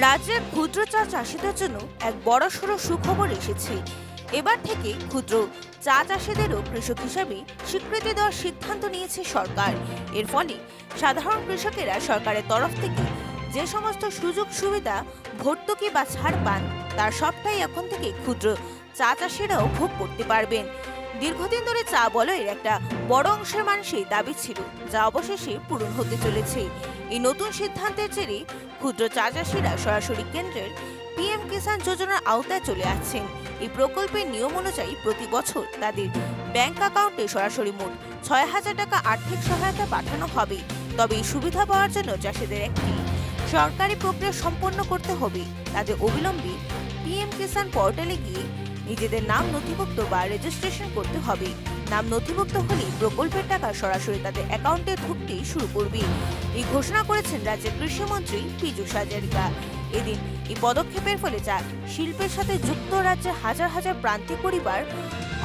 রাজ্যের ক্ষুদ্র চা চাষিদের জন্য এক বড়সড় সুখবর এসেছে। এবার থেকে ক্ষুদ্র চা চাষিদেরও কৃষক হিসেবে স্বীকৃতি দেওয়ার সিদ্ধান্ত নিয়েছে সরকার। এর ফলে সাধারণ কৃষকেরা সরকারের তরফ থেকে যে সমস্ত সুযোগ সুবিধা, ভর্তুকি বা ছাড় পান তার সবটাই এখন থেকে ক্ষুদ্র চা চাষিরাও ভোগ করতে পারবেন। দীর্ঘদিন ধরে চা বলয়ের একটা বড় অংশের মানুষের দাবি ছিল, যা অবশেষে পূরণ হতে চলেছে। এই নতুন সিদ্ধান্তের জেরে ক্ষুদ্র চা চাষিরা সরাসরি কেন্দ্রের পিএম কিষাণ যোজনার আওতায় চলে আসছেন। এই প্রকল্পের নিয়ম অনুযায়ী প্রতি বছর তাদের ব্যাংক অ্যাকাউন্টে সরাসরি মোট ৬,০০০ টাকা আর্থিক সহায়তা পাঠানো হবে। তবে এই সুবিধা পাওয়ার জন্য চাষিদের একটি সরকারি প্রক্রিয়া সম্পন্ন করতে হবে। তাদের অবিলম্বে পিএম কিষাণ পোর্টালে গিয়ে নিজেদের নাম নথিভুক্ত বা রেজিস্ট্রেশন করতে হবে। নাম নথিভুক্ত হলে প্রকল্পের টাকা সরাসরি তাদের অ্যাকাউন্টে ঢুকতে শুরু করবে। এই ঘোষণা করেছেন রাজ্যের কৃষিমন্ত্রী পীযূষ হাজারিকা। এদিন এই পদক্ষেপের ফলে চা শিল্পের সাথে যুক্ত রাজ্যের হাজার হাজার প্রান্তিক পরিবার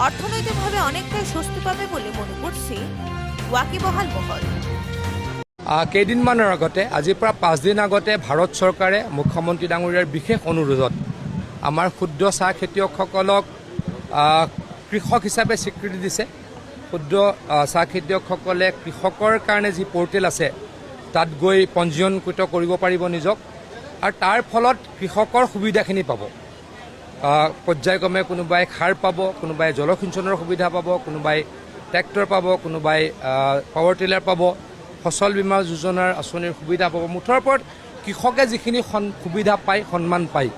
অর্থনৈতিকভাবে অনেকটাই স্বস্তি পাবে বলে মনে করছে ওয়াকিবহাল মহল। কেইদিনমানৰ আগতে, আজিৰ পৰা 5 দিন আগতে ভাৰত চৰকাৰে মুখ্যমন্ত্ৰী ডাঙৰীয়াৰ বিশেষ অনুৰোধত আমাৰ ক্ষুদ্ৰ চাহ খেতিয়কসকলক কৃষক হিচাপে স্বীকৃতি দিছে। ক্ষুদ্ৰ চাহ খেতিয়কসকলে কৃষকৰ কাৰণে যি পৰ্টেল আছে তাত গৈ পঞ্জীয়নকৃত কৰিব পাৰিব নিজক, আৰু তাৰ ফলত কৃষকৰ সুবিধাখিনি পাব। পৰ্যায়ক্ৰমে কোনোবাই সাৰ পাব, কোনোবাই জলসিঞ্চনৰ সুবিধা পাব, কোনোবাই ট্ৰেক্টৰ পাব, কোনোবাই পাৱাৰ টিলাৰ পাব, ফচল বীমা যোজনাৰ আঁচনিৰ সুবিধা পাব। মুঠৰ ওপৰত কৃষকে যিখিনি সুবিধা পায়, সন্মান পায়,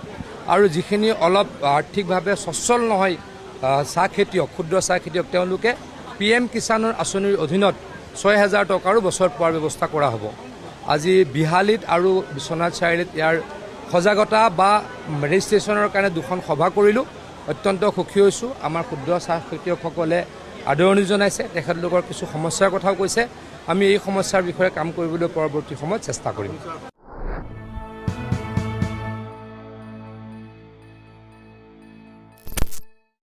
আৰু যিখিনি অলপ আৰ্থিকভাৱে সচ্ছল নহয় চাহ খেতিয়ক, ক্ষুদ্ৰ চাহ খেতিয়ক, তেওঁলোকে পিএম কিষাণৰ আঁচনিৰ অধীনত ৬,০০০ টকাৰো বছৰ পোৱাৰ ব্যৱস্থা কৰা হ'ব। আজি বিহালীত আৰু বিশ্বনাথ চাৰিআলিত ইয়াৰ সজাগতা বা ৰেজিষ্ট্ৰেশ্যনৰ কাৰণে 2খন সভা কৰিলোঁ। অত্যন্ত সুখী হৈছোঁ। আমাৰ ক্ষুদ্ৰ চাহ খেতিয়কসকলে আদৰণি জনাইছে, তেখেতলোকৰ কিছু সমস্যাৰ কথাও কৈছে। আমি এই সমস্যাৰ বিষয়ে কাম কৰিবলৈ পৰৱৰ্তী সময়ত চেষ্টা কৰিম।